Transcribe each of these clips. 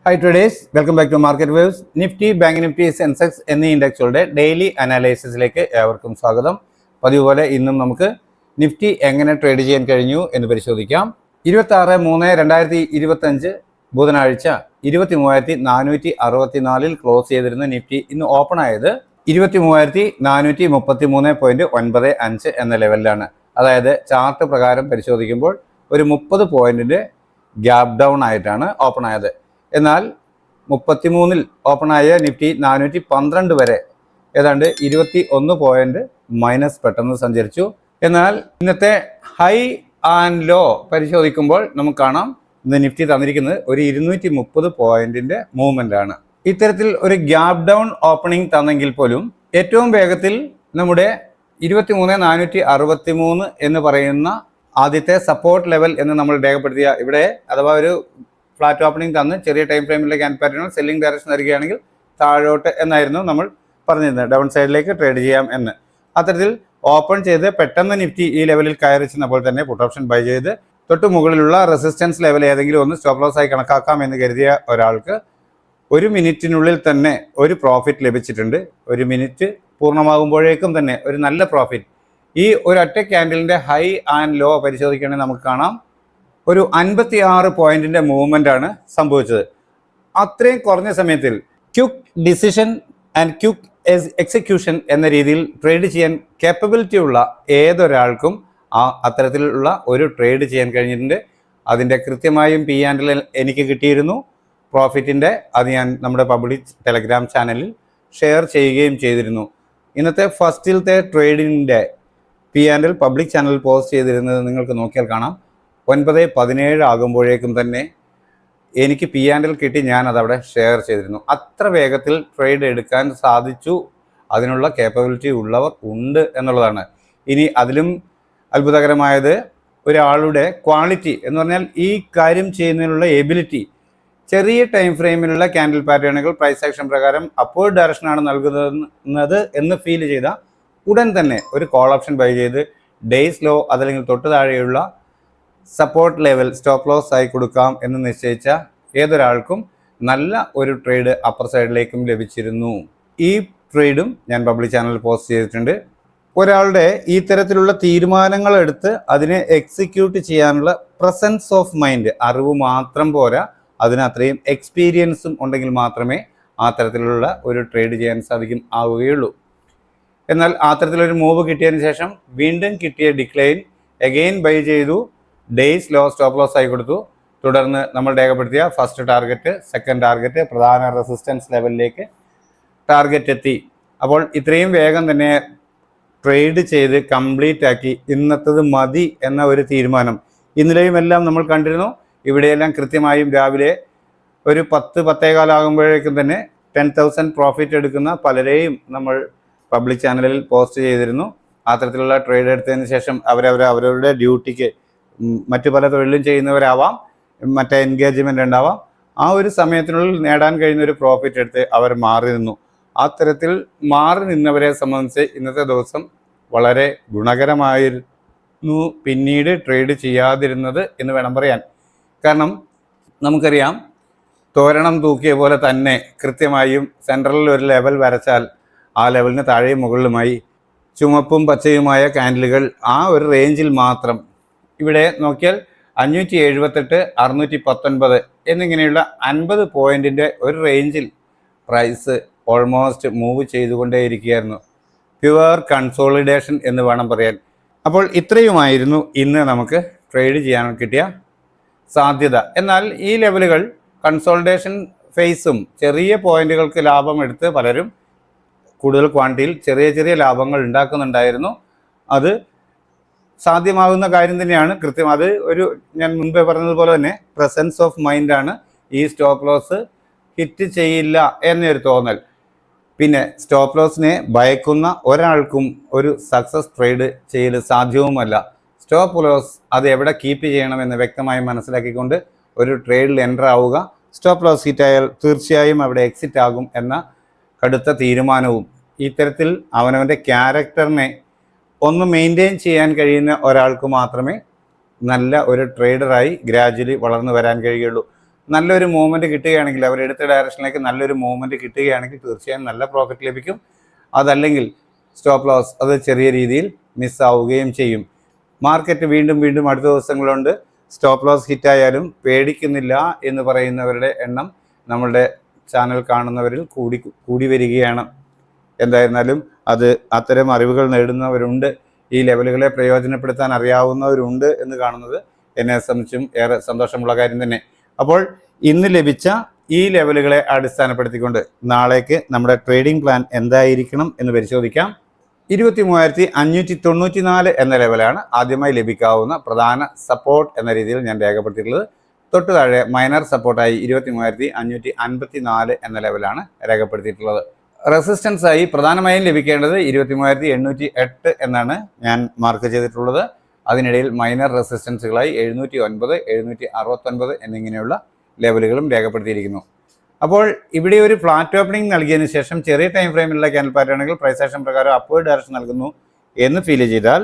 Hi traders, welcome back to Market Waves. Nifty, Bank Nifty, Sensex എന്നീ ഇൻഡെക്സുകളുടെ daily അനാലിസിസിലേക്ക് ഏവർക്കും സ്വാഗതം. പതിവുപോലെ ഇന്നും നമുക്ക് നിഫ്റ്റി എങ്ങനെ ട്രേഡ് ചെയ്യാൻ കഴിഞ്ഞു എന്ന് പരിശോധിക്കാം. 26/3/2025 ബുധനാഴ്ച 23,464 ക്ലോസ് ചെയ്തിരുന്ന നിഫ്റ്റി ഇന്ന് ഓപ്പൺ ആയത് 23,433.95 എന്ന ലെവലിലാണ്. അതായത് ചാർട്ട് പ്രകാരം പരിശോധിക്കുമ്പോൾ ഒരു 30 പോയിന്റിന്റെ ഗ്യാപ് ഡൗൺ ആയിട്ടാണ് ഓപ്പൺ ആയത്. എന്നാൽ 33-ൽ ഓപ്പണായ നിഫ്റ്റി 412 വരെ ഏതാണ്ട് 21 പോയിന്റ് മൈനസ് പെട്ടെന്ന് സഞ്ചരിച്ചു. എന്നാൽ ഇന്നത്തെ ഹൈ ആൻഡ് ലോ പരിശോധിക്കുമ്പോൾ നമുക്ക് കാണാം ഇന്ന് നിഫ്റ്റി തന്നിരിക്കുന്നത് ഒരു 230 പോയിന്റിന്റെ മൂവ്മെന്റ് ആണ്. ഇത്തരത്തിൽ ഒരു ഗ്യാപ് ഡൗൺ ഓപ്പണിംഗ് തന്നെങ്കിൽ പോലും ഏറ്റവും വേഗത്തിൽ നമ്മുടെ 23,463 എന്ന് പറയുന്ന ആദ്യത്തെ സപ്പോർട്ട് ലെവൽ എന്ന് നമ്മൾ രേഖപ്പെടുത്തിയ ഇവിടെ അഥവാ ഒരു ഫ്ലാറ്റ് ഓപ്പണിംഗ് തന്ന് ചെറിയ ടൈം ഫ്രെയിമിലെ ക്യാൻ പാറ്റേണുകൾ സെല്ലിംഗ് ഡയറക്ഷൻ നൽകുകയാണെങ്കിൽ താഴോട്ട് എന്നായിരുന്നു നമ്മൾ പറഞ്ഞിരുന്നത്, ഡൗൺ സൈഡിലേക്ക് ട്രേഡ് ചെയ്യാം എന്ന്. അത്തരത്തിൽ ഓപ്പൺ ചെയ്ത് പെട്ടെന്ന് നിഫ്റ്റി ഈ ലെവലിൽ കയറി ചെന്നപ്പോൾ തന്നെ പുട്ട് ഓപ്ഷൻ ബൈ ചെയ്ത് തൊട്ട് മുകളിലുള്ള റെസിസ്റ്റൻസ് ലെവൽ ഏതെങ്കിലും ഒന്ന് സ്റ്റോപ്പ് ലോസ് ആയി കണക്കാക്കാം എന്ന് കരുതിയ ഒരാൾക്ക് ഒരു മിനിറ്റിനുള്ളിൽ തന്നെ ഒരു പ്രോഫിറ്റ് ലഭിച്ചിട്ടുണ്ട്. ഒരു മിനിറ്റ് പൂർണ്ണമാകുമ്പോഴേക്കും തന്നെ ഒരു നല്ല പ്രോഫിറ്റ്. ഈ ഒരു ഒറ്റ ക്യാൻഡലിൻ്റെ ഹൈ ആൻഡ് ലോ പരിശോധിക്കുകയാണെങ്കിൽ നമുക്ക് കാണാം ഒരു 56 പോയിന്റിന്റെ മൂവ്മെന്റ് ആണ് സംഭവിച്ചത്. അത്രയും കുറഞ്ഞ സമയത്തിൽ quick decision and quick execution എന്ന രീതിയിൽ ട്രേഡ് ചെയ്യാൻ കേപ്പബിലിറ്റി ഉള്ള ഏതൊരാൾക്കും അത്തരത്തിലുള്ള ഒരു ട്രേഡ് ചെയ്യാൻ കഴിഞ്ഞിട്ടുണ്ട്. അതിൻ്റെ കൃത്യമായും P&L എനിക്ക് കിട്ടിയിരുന്നു പ്രോഫിറ്റിൻ്റെ. അത് ഞാൻ നമ്മുടെ പബ്ലിക് ടെലഗ്രാം ചാനലിൽ ഷെയർ ചെയ്യുകയും ചെയ്തിരുന്നു. ഇന്നത്തെ ഫസ്റ്റിലത്തെ ട്രേഡിൻ്റെ P&L പബ്ലിക് ചാനൽ പോസ്റ്റ് ചെയ്തിരുന്നത് നിങ്ങൾക്ക് നോക്കിയാൽ കാണാം. 9:17 ആകുമ്പോഴേക്കും തന്നെ എനിക്ക് P&L കിട്ടി, ഞാൻ അതവിടെ ഷെയർ ചെയ്തിരുന്നു. അത്ര വേഗത്തിൽ ട്രേഡ് എടുക്കാൻ സാധിച്ചു. അതിനുള്ള കേപ്പബിലിറ്റി ഉള്ളവർ ഉണ്ട് എന്നുള്ളതാണ്. ഇനി അതിലും അത്ഭുതകരമായത് ഒരാളുടെ ക്വാളിറ്റി എന്ന് പറഞ്ഞാൽ ഈ കാര്യം ചെയ്യുന്നതിനുള്ള എബിലിറ്റി. ചെറിയ ടൈം ഫ്രെയിമിലുള്ള ക്യാൻഡിൽ പാറ്റേണുകൾ പ്രൈസ് ആക്ഷൻ പ്രകാരം അപ്വേർഡ് ഡയറക്ഷനാണ് നൽകുന്നത് എന്ന് ഫീൽ ചെയ്ത ഉടൻ തന്നെ ഒരു കോൾ ഓപ്ഷൻ ബൈ ചെയ്ത് ഡേയ്സ് ലോ അതല്ലെങ്കിൽ തൊട്ട് താഴെയുള്ള സപ്പോർട്ട് ലെവൽ സ്റ്റോപ്പ് ലോസ് ആയി കൊടുക്കാം എന്ന് നിശ്ചയിച്ച ഏതൊരാൾക്കും നല്ല ഒരു ട്രേഡ് അപ്പർ സൈഡിലേക്കും ലഭിച്ചിരുന്നു. ഈ ട്രേഡും ഞാൻ പബ്ലിക് ചാനലിൽ പോസ്റ്റ് ചെയ്തിട്ടുണ്ട്. ഒരാളുടെ ഈ തരത്തിലുള്ള തീരുമാനങ്ങൾ എടുത്ത് അതിനെ എക്സിക്യൂട്ട് ചെയ്യാനുള്ള പ്രസൻസ് ഓഫ് മൈൻഡ്, അറിവ് മാത്രം പോരാ, അതിന് അത്രയും എക്സ്പീരിയൻസും ഉണ്ടെങ്കിൽ മാത്രമേ ആ തരത്തിലുള്ള ഒരു ട്രേഡ് ചെയ്യാൻ ആവുകയുള്ളൂ. എന്നാൽ ആ തരത്തിലൊരു മൂവ് കിട്ടിയതിന് ശേഷം വീണ്ടും കിട്ടിയ ഡിക്ലൈൻ അഗെയിൻ ബൈ ചെയ്തു, ഡേയ്സ് ലോ സ്റ്റോപ്പ് ലോസ് ആയി കൊടുത്തു. തുടർന്ന് നമ്മൾ രേഖപ്പെടുത്തിയ ഫസ്റ്റ് ടാർഗറ്റ്, സെക്കൻഡ് ടാർഗറ്റ്, പ്രധാന റെസിസ്റ്റൻസ് ലെവലിലേക്ക് ടാർഗറ്റ് എത്തി. അപ്പോൾ ഇത്രയും വേഗം തന്നെ ട്രേഡ് ചെയ്ത് കംപ്ലീറ്റ് ആക്കി ഇന്നത്തത് മതി എന്ന ഒരു തീരുമാനം ഇന്നലെയും എല്ലാം നമ്മൾ കണ്ടിരുന്നു. ഇവിടെയെല്ലാം കൃത്യമായും രാവിലെ ഒരു 10-10:15 ആകുമ്പോഴേക്കും തന്നെ 10,000 പ്രോഫിറ്റ് എടുക്കുന്ന പലരെയും നമ്മൾ പബ്ലിക് ചാനലിൽ പോസ്റ്റ് ചെയ്തിരുന്നു. ആ തരത്തിലുള്ള ട്രേഡ് എടുത്തതിന് ശേഷം അവരവരുടെ ഡ്യൂട്ടിക്ക് മറ്റു പല തൊഴിലും ചെയ്യുന്നവരാവാം, മറ്റേ എൻഗേജ്മെൻ്റ് ഉണ്ടാവാം, ആ ഒരു സമയത്തിനുള്ളിൽ നേടാൻ കഴിയുന്ന ഒരു പ്രോഫിറ്റ് എടുത്ത് അവർ മാറി നിന്നു. ആ തരത്തിൽ മാറി നിന്നവരെ സംബന്ധിച്ച് ഇന്നത്തെ ദിവസം വളരെ ഗുണകരമായിരുന്നു പിന്നീട് ട്രേഡ് ചെയ്യാതിരുന്നത് എന്ന് വേണം പറയാൻ. കാരണം നമുക്കറിയാം തോരണം തൂക്കിയ പോലെ തന്നെ കൃത്യമായും സെൻട്രലിൽ ഒരു ലെവൽ വരച്ചാൽ ആ ലെവലിന് താഴെയും മുകളിലുമായി ചുമപ്പും പച്ചയുമായ കാൻഡിലുകൾ ആ ഒരു റേഞ്ചിൽ മാത്രം. ഇവിടെ നോക്കിയാൽ 578, 619 എന്നിങ്ങനെയുള്ള 50 പോയിന്റിൻ്റെ ഒരു റേഞ്ചിൽ പ്രൈസ് ഓൾമോസ്റ്റ് മൂവ് ചെയ്തുകൊണ്ടേയിരിക്കുകയായിരുന്നു. പ്യുവർ കൺസോളിഡേഷൻ എന്ന് വേണം പറയാൻ. അപ്പോൾ ഇത്രയുമായിരുന്നു ഇന്ന് നമുക്ക് ട്രേഡ് ചെയ്യാൻ കിട്ടിയ സാധ്യത. എന്നാൽ ഈ ലെവലുകൾ കൺസോളിഡേഷൻ ഫേസും ചെറിയ പോയിന്റുകൾക്ക് ലാഭം എടുത്ത് പലരും കൂടുതൽ ക്വാണ്ടിറ്റിയിൽ ചെറിയ ചെറിയ ലാഭങ്ങൾ ഉണ്ടാക്കുന്നുണ്ടായിരുന്നു. അത് സാധ്യമാകുന്ന കാര്യം തന്നെയാണ്. കൃത്യം അത് ഒരു ഞാൻ മുൻപേ പറഞ്ഞതുപോലെ തന്നെ പ്രസൻസ് ഓഫ് മൈൻഡാണ്. ഈ സ്റ്റോപ്പ് ലോസ് ഹിറ്റ് ചെയ്യില്ല എന്നൊരു തോന്നൽ. പിന്നെ സ്റ്റോപ്പ് ലോസിനെ ഭയക്കുന്ന ഒരാൾക്കും ഒരു സക്സസ് ട്രേഡ് ചെയ്യൽ സാധ്യവുമല്ല. സ്റ്റോപ്പ് ലോസ് അത് എവിടെ കീപ്പ് ചെയ്യണമെന്ന് വ്യക്തമായി മനസ്സിലാക്കിക്കൊണ്ട് ഒരു ട്രേഡിൽ എൻ്റർ ആവുക. സ്റ്റോപ്പ് ലോസ് ഹിറ്റായാൽ തീർച്ചയായും അവിടെ എക്സിറ്റ് ആകും എന്ന കടുത്ത തീരുമാനവും ഇത്തരത്തിൽ അവനവൻ്റെ ക്യാരക്ടറിനെ ഒന്ന് മെയിൻറ്റെയിൻ ചെയ്യാൻ കഴിയുന്ന ഒരാൾക്ക് മാത്രമേ നല്ല ഒരു ട്രേഡറായി ഗ്രാജുവലി വളർന്നു വരാൻ കഴിയുള്ളൂ. നല്ലൊരു മൂവ്മെൻറ്റ് കിട്ടുകയാണെങ്കിൽ, അവരെടുത്ത ഡയറക്ഷനിലേക്ക് നല്ലൊരു മൂവ്മെൻറ്റ് കിട്ടുകയാണെങ്കിൽ തീർച്ചയായും നല്ല പ്രോഫിറ്റ് ലഭിക്കും. അതല്ലെങ്കിൽ സ്റ്റോപ്പ് ലോസ് അത് ചെറിയ രീതിയിൽ മിസ്സാവുകയും ചെയ്യും. മാർക്കറ്റ് വീണ്ടും വീണ്ടും അടുത്ത ദിവസങ്ങളുണ്ട്. സ്റ്റോപ്പ് ലോസ് ഹിറ്റായാലും പേടിക്കുന്നില്ല എന്ന് പറയുന്നവരുടെ എണ്ണം നമ്മളുടെ ചാനൽ കാണുന്നവരിൽ കൂടി വരികയാണ്. എന്തായിരുന്നാലും അത് അത്തരം അറിവുകൾ നേടുന്നവരുണ്ട്, ഈ ലെവലുകളെ പ്രയോജനപ്പെടുത്താൻ അറിയാവുന്നവരുണ്ട് എന്ന് കാണുന്നത് എന്നെ സംബന്ധിച്ചും ഏറെ സന്തോഷമുള്ള കാര്യം തന്നെ. അപ്പോൾ ഇന്ന് ലഭിച്ച ഈ ലെവലുകളെ അടിസ്ഥാനപ്പെടുത്തിക്കൊണ്ട് നാളേക്ക് നമ്മുടെ ട്രേഡിംഗ് പ്ലാൻ എന്തായിരിക്കണം എന്ന് പരിശോധിക്കാം. 23,594 എന്ന ലെവലാണ് ആദ്യമായി ലഭിക്കാവുന്ന പ്രധാന സപ്പോർട്ട് എന്ന രീതിയിൽ ഞാൻ രേഖപ്പെടുത്തിയിട്ടുള്ളത്. തൊട്ട് താഴെ മൈനർ സപ്പോർട്ടായി 23,554 എന്ന ലെവലാണ് രേഖപ്പെടുത്തിയിട്ടുള്ളത്. റെസിസ്റ്റൻസ് ആയി പ്രധാനമായും ലഭിക്കേണ്ടത് 23,808 എന്നാണ് ഞാൻ മാർക്ക് ചെയ്തിട്ടുള്ളത്. അതിനിടയിൽ മൈനർ റെസിസ്റ്റൻസുകളായി 709, 769 എന്നിങ്ങനെയുള്ള ലെവലുകളും രേഖപ്പെടുത്തിയിരിക്കുന്നു. അപ്പോൾ ഇവിടെ ഒരു ഫ്ലാറ്റ് ഓപ്പണിംഗ് നൽകിയതിനു ശേഷം ചെറിയ ടൈം ഫ്രെയിമിലുള്ള ക്യാൻഡിൽ പാറ്റേണുകൾ പ്രൈസ് ആക്ഷൻ പ്രകാരം അപ്വേർഡ് ഡയറക്ഷൻ നൽകുന്നു എന്ന് ഫീൽ ചെയ്താൽ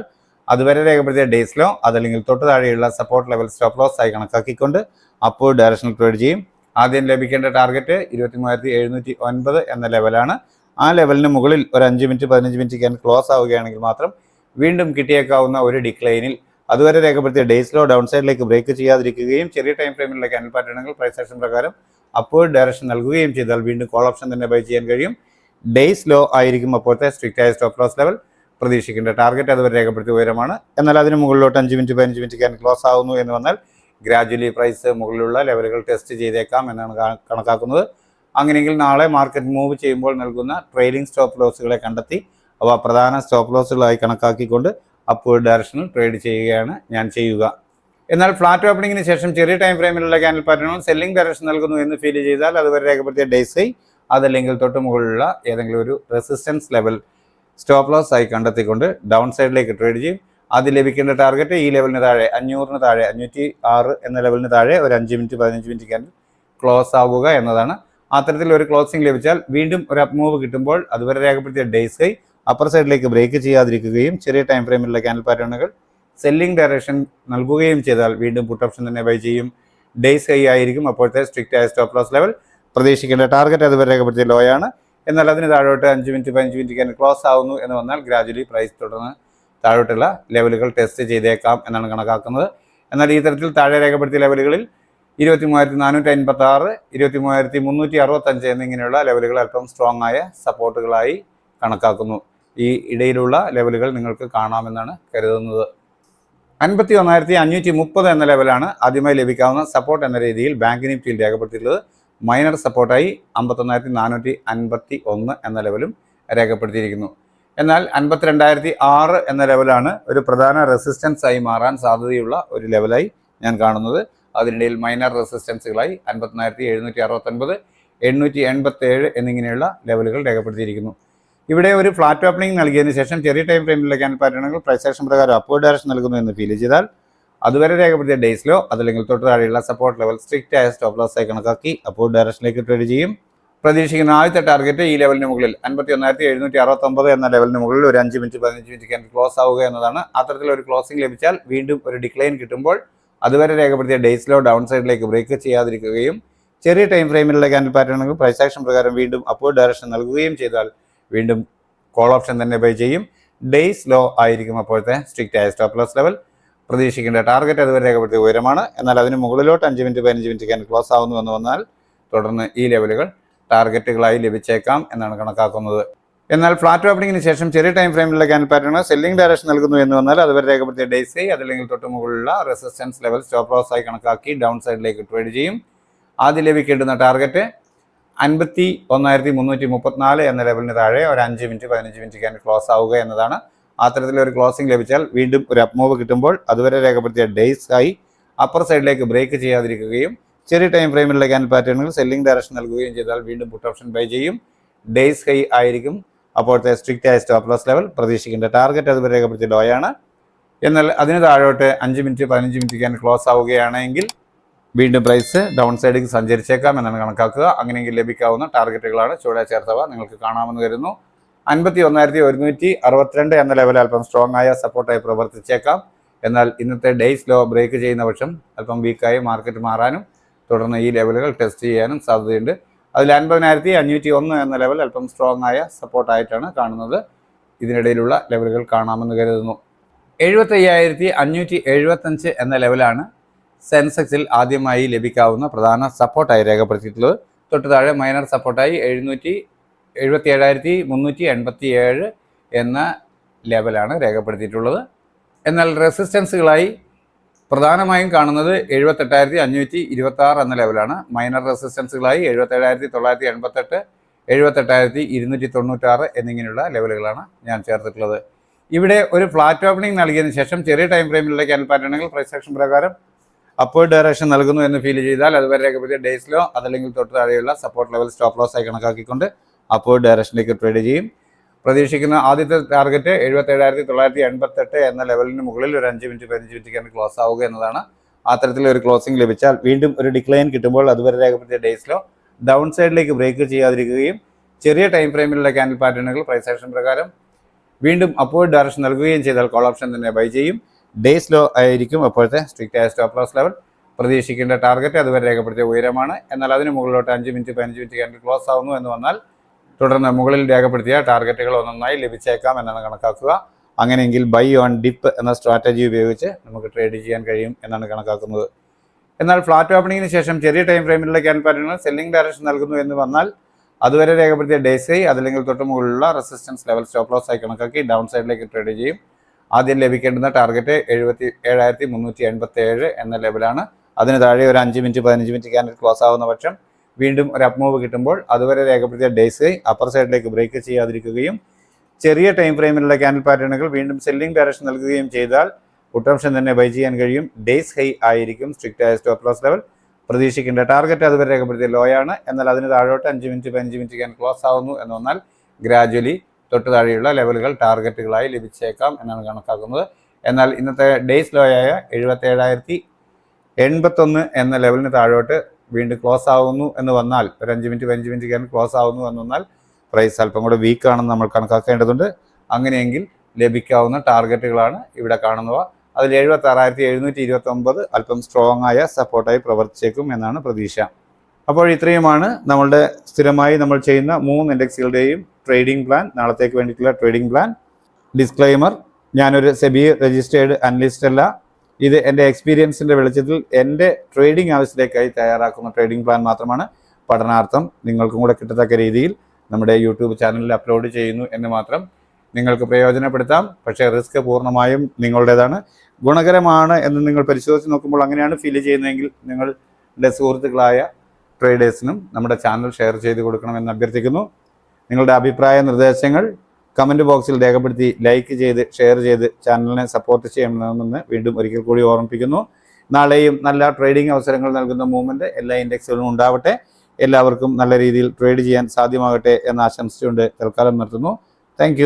അതുവരെ രേഖപ്പെടുത്തിയ ഡേയ്സ് ലോ അതല്ലെങ്കിൽ തൊട്ട് താഴെയുള്ള സപ്പോർട്ട് ലെവൽ സ്റ്റോപ്പ് ലോസ് ആയി കണക്കാക്കിക്കൊണ്ട് അപ്വേർഡ് ഡയറക്ഷനിൽ ട്രേഡ് ചെയ്യും. ആദ്യം ലഭിക്കേണ്ട ടാർഗറ്റ് 23,709 എന്ന ലെവലാണ്. ആ ലെവലിന് മുകളിൽ ഒരു 5 മിനിറ്റ് 15 മിനിറ്റ് ക്യാൻഡിൽ ക്ലോസ് ആവുകയാണെങ്കിൽ മാത്രം വീണ്ടും കിട്ടിയേക്കാവുന്ന ഒരു ഡിക്ലൈനിൽ അതുവരെ രേഖപ്പെടുത്തിയ ഡേയ്സ് ലോ ഡൗൺ സൈഡിലേക്ക് ബ്രേക്ക് ചെയ്യാതിരിക്കുകയും ചെറിയ ടൈം ഫ്രെയിമിലുള്ള ക്യാൻഡിൽ പാറ്റേണുകൾ പ്രൈസ് ആക്ഷൻ പ്രകാരം അപ്വേർഡ് ഡയറക്ഷൻ നൽകുകയും ചെയ്താൽ വീണ്ടും കോൾ ഓപ്ഷൻ തന്നെ ബൈ ചെയ്യാൻ കഴിയും. ഡേയ്സ് ലോ ആയിരിക്കും അപ്പോഴത്തെ സ്ട്രിക്റ്റ് ആയ സ്റ്റോപ്പ് ലോസ് ലെവൽ. പ്രതീക്ഷിക്കേണ്ട ടാർഗറ്റ് അതുവരെ രേഖപ്പെടുത്തിയ ഉയരമാണ്. എന്നാൽ അതിന് മുകളിലോട്ട് 5 മിനിറ്റ് 15 മിനിറ്റ് ക്യാൻഡിൽ ക്ലോസ് ആവുന്നു എന്ന് വന്നാൽ ഗ്രാജുവലി പ്രൈസ് മുകളിലുള്ള ലെവലുകൾ ടെസ്റ്റ് ചെയ്തേക്കാം എന്നാണ് കണക്കാക്കുന്നത്. അങ്ങനെയെങ്കിൽ നാളെ മാർക്കറ്റ് മൂവ് ചെയ്യുമ്പോൾ നൽകുന്ന ട്രെയിലിംഗ് സ്റ്റോപ്പ് ലോസുകളെ കണ്ടെത്തി അവ പ്രധാന സ്റ്റോപ്പ് ലോസുകളായി കണക്കാക്കിക്കൊണ്ട് അപ്വേർഡ് ഡയറക്ഷനിൽ ട്രേഡ് ചെയ്യുകയാണ് ഞാൻ ചെയ്യുക. എന്നാൽ ഫ്ലാറ്റ് ഓപ്പണിങ്ങിന് ശേഷം ചെറിയ ടൈം ഫ്രെയിമിലുള്ള ക്യാൻഡിൽ പാറ്റേണുകൾ സെല്ലിംഗ് ഡയറക്ഷൻ നൽകുന്നു എന്ന് ഫീൽ ചെയ്താൽ അതുവരെ രേഖപ്പെടുത്തിയ ഡേയ്സ് ഹൈ അതല്ലെങ്കിൽ തൊട്ട് മുകളിലുള്ള ഏതെങ്കിലും ഒരു റെസിസ്റ്റൻസ് ലെവൽ സ്റ്റോപ്പ് ലോസ് ആയി കണ്ടെത്തിക്കൊണ്ട് ഡൗൺ സൈഡിലേക്ക് ട്രേഡ് ചെയ്യും. ആദ്യം ലഭിക്കേണ്ട ടാർഗറ്റ് ഈ ലെവലിന് താഴെ 500 താഴെ 506 എന്ന ലെവലിന് താഴെ ഒരു 5 മിനിറ്റ് 15 മിനിറ്റ് ക്യാൻഡിൽ ക്ലോസ് ആവുക എന്നതാണ്. അത്തരത്തിൽ ഒരു ക്ലോസിംഗ് ലഭിച്ചാൽ വീണ്ടും ഒരു അപ്പ് മൂവ് കിട്ടുമ്പോൾ അതുവരെ രേഖപ്പെടുത്തിയ ഡേയ്സ് ഹൈ അപ്പർ സൈഡിലേക്ക് ബ്രേക്ക് ചെയ്യാതിരിക്കുകയും ചെറിയ ടൈം ഫ്രെയിമിലുള്ള ക്യാൻഡിൽ പാറ്റേണുകൾ സെല്ലിംഗ് ഡയറക്ഷൻ നൽകുകയും ചെയ്താൽ വീണ്ടും പുട്ട് ഓപ്ഷൻ തന്നെ ബൈ ചെയ്യും. ഡേയ്സ് ഹൈ ആയിരിക്കും അപ്പോഴത്തെ സ്ട്രിക്റ്റ് ആയ സ്റ്റോപ്പ് ലോസ് ലെവൽ. പ്രതീക്ഷിക്കേണ്ട ടാർഗറ്റ് അതുവരെ രേഖപ്പെടുത്തിയ ലോ ആണ്. എന്നാൽ അതിന് താഴോട്ട് 5 മിനിറ്റ് 15 മിനിറ്റ് ക്യാൻഡിൽ ക്ലോസ് ആവുന്നു എന്ന് വന്നാൽ ഗ്രാജുവലി പ്രൈസ് തുടർന്ന് താഴോട്ടുള്ള ലെവലുകൾ ടെസ്റ്റ് ചെയ്തേക്കാം എന്നാണ് കണക്കാക്കുന്നത്. എന്നാൽ ഈ തരത്തിൽ താഴെ രേഖപ്പെടുത്തിയ ലെവലുകളിൽ 23,456, 23,365 എന്നിങ്ങനെയുള്ള ലെവലുകൾ അല്പം സ്ട്രോങ് ആയ സപ്പോർട്ടുകളായി കണക്കാക്കുന്നു. ഈ ഇടയിലുള്ള ലെവലുകൾ നിങ്ങൾക്ക് കാണാമെന്നാണ് കരുതുന്നത്. 51,530 എന്ന ലെവലാണ് ആദ്യമായി ലഭിക്കാവുന്ന സപ്പോർട്ട് എന്ന രീതിയിൽ ബാങ്ക് നിഫ്റ്റിയിൽ രേഖപ്പെടുത്തിയിട്ടുള്ളത്. മൈനർ സപ്പോർട്ടായി 51,451 എന്ന ലെവലും രേഖപ്പെടുത്തിയിരിക്കുന്നു. എന്നാൽ 52,006 എന്ന ലെവലാണ് ഒരു പ്രധാന റെസിസ്റ്റൻസ് ആയി മാറാൻ സാധ്യതയുള്ള ഒരു ലെവലായി ഞാൻ കാണുന്നത്. അതിനിടയിൽ മൈനർ റെസിസ്റ്റൻസുകളായി 54,769, 887 എന്നിങ്ങനെയുള്ള ലെവലുകൾ രേഖപ്പെടുത്തിയിരിക്കുന്നു. ഇവിടെ ഒരു ഫ്ലാറ്റ് ഓപ്പണിംഗ് നൽകിയതിനു ശേഷം ചെറിയ ടൈം ഫ്രെയിമിലുള്ള ക്യാൻഡിൽ പാറ്റേണുകൾ പ്രൈസ് ആക്ഷൻ പ്രകാരം അപ്വേർഡ് ഡയറക്ഷൻ നൽകുന്നു എന്ന് ഫീൽ ചെയ്താൽ അതുവരെ രേഖപ്പെടുത്തിയ ഡേയ്സ് ലോ അതല്ലെങ്കിൽ തൊട്ട് താഴെയുള്ള സപ്പോർട്ട് ലെവൽ സ്ട്രിക്റ്റ് ആയ സ്റ്റോപ്പ് ലോസ് ആയി കണക്കാക്കി അപ്വേർഡ് ഡയറക്ഷനിലേക്ക് ട്രേഡ് ചെയ്യും. പ്രതീക്ഷിക്കുന്ന ആദ്യത്തെ ടാർഗറ്റ് ഈ ലെവലിന് മുകളിൽ 51,769 എന്ന ലെവലിന് മുകളിൽ ഒരു 5 മിനിറ്റ് 15 മിനിറ്റ് ക്യാൻഡിൽ ക്ലോസ് ആവുക എന്നതാണ്. അത്തരത്തിലൊരു ക്ലോസിംഗ് ലഭിച്ചാൽ വീണ്ടും ഒരു ഡിക്ലൈൻ കിട്ടുമ്പോൾ അതുവരെ രേഖപ്പെടുത്തിയ ഡേയ്സ് ലോ ഡൗൺ സൈഡിലേക്ക് ബ്രേക്ക് ചെയ്യാതിരിക്കുകയും ചെറിയ ടൈം ഫ്രെയിമിലുള്ള ക്യാൻഡിൽ പാറ്റേണുകൾ പ്രൈസ് ആക്ഷൻ പ്രകാരം വീണ്ടും അപ്വേർഡ് ഡയറക്ഷൻ നൽകുകയും ചെയ്താൽ വീണ്ടും കോൾ ഓപ്ഷൻ തന്നെ ബൈ ചെയ്യും. ഡേയ്സ് ലോ ആയിരിക്കും അപ്പോഴത്തെ സ്ട്രിക്റ്റ് ആയ സ്റ്റോപ്പ് ലോസ് ലെവൽ. പ്രതീക്ഷിക്കേണ്ട ടാർഗറ്റ് അതുവരെ രേഖപ്പെടുത്തിയ ഉയരമാണ്. എന്നാൽ അതിന് മുകളിലോട്ട് 5 മിനിറ്റ് 15 മിനിറ്റ് ക്യാൻഡിൽ ക്ലോസ് ആവുന്നു എന്ന് വന്നാൽ തുടർന്ന് ഈ ലെവലുകൾ ടാർഗറ്റുകളായി ലഭിച്ചേക്കാം എന്നാണ് കണക്കാക്കുന്നത്. എന്നാൽ ഫ്ലാറ്റ് ഓപ്പണിങ്ങിന് ശേഷം ചെറിയ ടൈം ഫ്രെയിമിലുള്ള ക്യാൻഡിൽ പാറ്റേണുകൾ സെല്ലിംഗ് ഡയറക്ഷൻ നൽകുന്നു എന്ന് വന്നാൽ അതുവരെ രേഖപ്പെടുത്തിയ ഡേയ്സ് ഹൈ അതല്ലെങ്കിൽ തൊട്ട് മുകളിലുള്ള റെസിസ്റ്റൻസ് ലെവൽ സ്റ്റോപ്പ് ലോസ് ആയി കണക്കാക്കി ഡൗൺ സൈഡിലേക്ക് ട്രേഡ് ചെയ്യും. ആദ്യം ലഭിക്കേണ്ടുന്ന ടാർഗറ്റ് 51,334 എന്ന ലെവലിന് താഴെ ഒരു 5 മിനിറ്റ് 15 മിനിറ്റ് ക്യാൻഡിൽ ക്ലോസ് ആവുക എന്നതാണ്. അത്തരത്തിലൊരു ക്ലോസിംഗ് ലഭിച്ചാൽ വീണ്ടും ഒരു അപ്പ് മൂവ് കിട്ടുമ്പോൾ അതുവരെ രേഖപ്പെടുത്തിയ ഡേയ്സ് ഹൈ അപ്പർ സൈഡിലേക്ക് ബ്രേക്ക് ചെയ്യാതിരിക്കുകയും ചെറിയ ടൈം ഫ്രെയിമിലുള്ള ക്യാൻഡിൽ പാറ്റേണുകൾ സെല്ലിംഗ് ഡയറക്ഷൻ നൽകുകയും ചെയ്താൽ വീണ്ടും പുട്ട് ഓപ്ഷൻ ബൈ ചെയ്യും. ഡേയ്സ് ഹൈ ആയിരിക്കും അപ്പോഴത്തെ സ്ട്രിക്റ്റ് ആയ സ്റ്റോപ്പ് ലോസ് ലെവൽ. പ്രതീക്ഷിക്കേണ്ട ടാർഗറ്റ് അതുവരെ രേഖപ്പെടുത്തിയ ലോ ആണ്. എന്നാൽ അതിന് താഴോട്ട് 5 മിനിറ്റ് 15 മിനിറ്റ് ക്യാൻഡിൽ ക്ലോസ് ആവുകയാണെങ്കിൽ വീണ്ടും പ്രൈസ് ഡൗൺ സൈഡിലേക്ക് സഞ്ചരിച്ചേക്കാം എന്നാണ് കണക്കാക്കുക. അങ്ങനെയെങ്കിൽ ലഭിക്കാവുന്ന ടാർഗറ്റുകളാണ് ചുവടെ ചേർത്തവ. നിങ്ങൾക്ക് കാണാമെന്ന് കരുതുന്നു. 51,162 എന്ന ലെവൽ അല്പം സ്ട്രോങ് ആയ സപ്പോർട്ടായി പ്രവർത്തിച്ചേക്കാം. എന്നാൽ ഇന്നത്തെ ഡേയ്സ് ലോ ബ്രേക്ക് ചെയ്യുന്ന പക്ഷം അല്പം വീക്കായി മാർക്കറ്റ് മാറാനും തുടർന്ന് ഈ ലെവലുകൾ ടെസ്റ്റ് ചെയ്യാനും സാധ്യതയുണ്ട്. അതിൽ 50,501 എന്ന ലെവൽ അല്പം സ്ട്രോങ് ആയ സപ്പോർട്ടായിട്ടാണ് കാണുന്നത്. ഇതിനിടയിലുള്ള ലെവലുകൾ കാണാമെന്ന് കരുതുന്നു. 75,575 എന്ന ലെവലാണ് സെൻസെക്സിൽ ആദ്യമായി ലഭിക്കാവുന്ന പ്രധാന സപ്പോർട്ടായി രേഖപ്പെടുത്തിയിട്ടുള്ളത്. തൊട്ട് താഴെ മൈനർ സപ്പോർട്ടായി 77,387 എന്ന ലെവലാണ് രേഖപ്പെടുത്തിയിട്ടുള്ളത്. എന്നാൽ റെസിസ്റ്റൻസുകളായി പ്രധാനമായും കാണുന്നത് 78,526 എന്ന ലെവലാണ്. മൈനർ റെസിസ്റ്റൻസുകളായി 77,988, 78,296 എന്നിങ്ങനെയുള്ള ലെവലുകളാണ് ഞാൻ ചേർത്തിട്ടുള്ളത്. ഇവിടെ ഒരു ഫ്ലാറ്റ് ഓപ്പണിംഗ് നൽകിയതിനു ശേഷം ചെറിയ ടൈം ഫ്രെയിമിലുള്ള ക്യാൻഡിൽ പാറ്റേണുകൾ പ്രൈസ് ആക്ഷൻ പ്രകാരം അപ്വേർഡ് ഡയറക്ഷൻ നൽകുന്നു എന്ന് ഫീൽ ചെയ്താൽ അതുവരെ രേഖപ്പെടുത്തിയ ഡേയ്സിലോ അതല്ലെങ്കിൽ തൊട്ട് താഴെയുള്ള സപ്പോർട്ട് ലെവൽ സ്റ്റോപ്പ് ലോസ് ആയി കണക്കാക്കിക്കൊണ്ട് അപ്വേർഡ് ഡയറക്ഷനിലേക്ക് ട്രേഡ് ചെയ്യും. പ്രതീക്ഷിക്കുന്ന ആദ്യത്തെ ടാർഗറ്റ് 77,988 എന്ന ലെവലിന് മുകളിൽ ഒരു 5 മിനിറ്റ് 15 മിനിറ്റ് ക്യാൻഡിൽ ക്ലോസ് ആവുക എന്നതാണ്. അത്തരത്തിലൊരു ക്ലോസിംഗ് ലഭിച്ചാൽ വീണ്ടും ഒരു ഡിക്ലൈൻ കിട്ടുമ്പോൾ അതുവരെ രേഖപ്പെടുത്തിയ ഡേയ്സിലോ ഡൗൺ സൈഡിലേക്ക് ബ്രേക്ക് ചെയ്യാതിരിക്കുകയും ചെറിയ ടൈം ഫ്രെയിമിലുള്ള ക്യാൻഡിൽ പാറ്റേണുകൾ പ്രൈസ് ആക്ഷൻ പ്രകാരം വീണ്ടും അപ്വേർഡ് ഡയറക്ഷൻ നൽകുകയും ചെയ്താൽ കോൾ ഓപ്ഷൻ തന്നെ ബൈ ചെയ്യും. ഡേയ്സ് ലോ ആയിരിക്കും അപ്പോഴത്തെ സ്ട്രിക്റ്റ് ആയ സ്റ്റോപ്പ് ലോസ് ലെവൽ. പ്രതീക്ഷിക്കേണ്ട ടാർഗറ്റ് അതുവരെ രേഖപ്പെടുത്തിയ ഉയരമാണ്. എന്നാൽ അതിന് മുകളിലോട്ട് 5 മിനിറ്റ് 15 മിനിറ്റ് ക്യാൻഡിൽ ക്ലോസ് ആവുന്നു എന്ന് വന്നാൽ തുടർന്ന് മുകളിൽ രേഖപ്പെടുത്തിയ ടാർഗറ്റുകൾ ഒന്നൊന്നായി ലഭിച്ചേക്കാം എന്നാണ് കണക്കാക്കുക. അങ്ങനെയെങ്കിൽ ബൈ ഓൺ ഡിപ്പ് എന്ന സ്ട്രാറ്റജി ഉപയോഗിച്ച് നമുക്ക് ട്രേഡ് ചെയ്യാൻ കഴിയും എന്നാണ് കണക്കാക്കുന്നത്. എന്നാൽ ഫ്ലാറ്റ് ഓപ്പണിങ്ങിന് ശേഷം ചെറിയ ടൈം ഫ്രെയിമിലുള്ള ക്യാൻഡിൽ പാറ്റേണുകൾ സെല്ലിംഗ് ഡയറക്ഷൻ നൽകുന്നു എന്ന് വന്നാൽ അതുവരെ രേഖപ്പെടുത്തിയ ഡേയ്സ് അതല്ലെങ്കിൽ തൊട്ട് മുകളിലുള്ള റെസിസ്റ്റൻസ് ലെവൽ സ്റ്റോപ്പ് ലോസ് ആയി കണക്കാക്കി ഡൗൺ സൈഡിലേക്ക് ട്രേഡ് ചെയ്യും. ആദ്യം ലഭിക്കേണ്ടുന്ന ടാർഗറ്റ് 77,387 എന്ന ലെവലാണ്. അതിന് താഴെ ഒരു 5 മിനിറ്റ് 15 മിനിറ്റ് ക്യാൻഡിൽ ക്ലോസ് ആവുന്ന പക്ഷം വീണ്ടും ഒരു അപ്പ് മൂവ് കിട്ടുമ്പോൾ അതുവരെ രേഖപ്പെടുത്തിയ ഡേയ്സ് അപ്പർ സൈഡിലേക്ക് ബ്രേക്ക് ചെയ്യാതിരിക്കുകയും ചെറിയ ടൈം ഫ്രെയിമിലുള്ള ക്യാൻഡിൽ പാറ്റേണുകൾ വീണ്ടും സെല്ലിംഗ് ഡയറക്ഷൻ നൽകുകയും ചെയ്താൽ പുട്ട് ഓപ്ഷൻ തന്നെ ബൈ ചെയ്യാൻ കഴിയും. ഡേയ്സ് ഹൈ ആയിരിക്കും സ്ട്രിക്റ്റ് ആയ സ്റ്റോപ്പ് ലോസ് ലെവൽ. പ്രതീക്ഷിക്കേണ്ട ടാർഗറ്റ് അതുവരെ രേഖപ്പെടുത്തിയ ലോ ആണ്. എന്നാൽ അതിന് താഴോട്ട് 5 മിനിറ്റ് 15 മിനിറ്റ് ക്യാൻഡിൽ ക്ലോസ് ആവുന്നു എന്ന് വന്നാൽ ഗ്രാജുവലി തൊട്ട് താഴെയുള്ള ലെവലുകൾ ടാർഗറ്റുകളായി ലഭിച്ചേക്കാം എന്നാണ് കണക്കാക്കുന്നത്. എന്നാൽ ഇന്നത്തെ ഡേയ്സ് ലോ ആയ 77,081 എന്ന ലെവലിന് താഴോട്ട് വീണ്ടും ക്ലോസ് ആവുന്നു എന്ന് വന്നാൽ ഒരു 5 മിനിറ്റ് 15 മിനിറ്റ് ക്യാൻഡിൽ ക്ലോസ് ആവുന്നു എന്ന് വന്നാൽ പ്രൈസ് അല്പം കൂടെ വീക്കാണെന്ന് നമ്മൾ കണക്കാക്കേണ്ടതുണ്ട്. അങ്ങനെയെങ്കിൽ ലഭിക്കാവുന്ന ടാർഗറ്റുകളാണ് ഇവിടെ കാണുന്നവ. അതിൽ 76,729 അല്പം സ്ട്രോങ് ആയ സപ്പോർട്ടായി പ്രവർത്തിച്ചേക്കും എന്നാണ് പ്രതീക്ഷ. അപ്പോൾ ഇത്രയുമാണ് നമ്മളുടെ സ്ഥിരമായി നമ്മൾ ചെയ്യുന്ന 3 ഇൻഡെക്സുകളുടെയും ട്രേഡിംഗ് പ്ലാൻ, നാളത്തേക്ക് വേണ്ടിയിട്ടുള്ള ട്രേഡിംഗ് പ്ലാൻ. ഡിസ്ക്ലൈമർ, ഞാനൊരു സെബി രജിസ്റ്റേർഡ് അനലിസ്റ്റ് അല്ല. ഇത് എൻ്റെ എക്സ്പീരിയൻസിൻ്റെ വെളിച്ചത്തിൽ എൻ്റെ ട്രേഡിംഗ് ആവശ്യത്തിലേക്കായി തയ്യാറാക്കുന്ന ട്രേഡിംഗ് പ്ലാൻ മാത്രമാണ്. പഠനാർത്ഥം നിങ്ങൾക്കും കൂടെ കിട്ടത്തക്ക രീതിയിൽ നമ്മുടെ യൂട്യൂബ് ചാനലിൽ അപ്ലോഡ് ചെയ്യുന്നു എന്ന് മാത്രം. നിങ്ങൾക്ക് പ്രയോജനപ്പെടുത്താം, പക്ഷേ റിസ്ക് പൂർണ്ണമായും നിങ്ങളുടേതാണ്. ഗുണകരമാണ് എന്ന് നിങ്ങൾ പരിശോധിച്ച് നോക്കുമ്പോൾ അങ്ങനെയാണ് ഫീൽ ചെയ്യുന്നതെങ്കിൽ നിങ്ങളുടെ സുഹൃത്തുക്കളായ ട്രേഡേഴ്സിനും നമ്മുടെ ചാനൽ ഷെയർ ചെയ്ത് കൊടുക്കണമെന്ന് അഭ്യർത്ഥിക്കുന്നു. നിങ്ങളുടെ അഭിപ്രായ നിർദ്ദേശങ്ങൾ കമൻറ്റ് ബോക്സിൽ രേഖപ്പെടുത്തി ലൈക്ക് ചെയ്ത് ഷെയർ ചെയ്ത് ചാനലിനെ സപ്പോർട്ട് ചെയ്യണമെന്ന് വീണ്ടും ഒരിക്കൽ കൂടി ഓർമ്മിപ്പിക്കുന്നു. നാളെയും നല്ല ട്രേഡിംഗ് അവസരങ്ങൾ നൽകുന്ന മൂവ്മെൻറ്റ് എല്ലാ ഇൻഡെക്സുകളും ഉണ്ടാവട്ടെ. എല്ലാവർക്കും നല്ല രീതിയിൽ ട്രേഡ് ചെയ്യാൻ സാധ്യമാകട്ടെ എന്ന് ആശംസിച്ചുകൊണ്ട് തൽക്കാലം നിർത്തുന്നു. താങ്ക്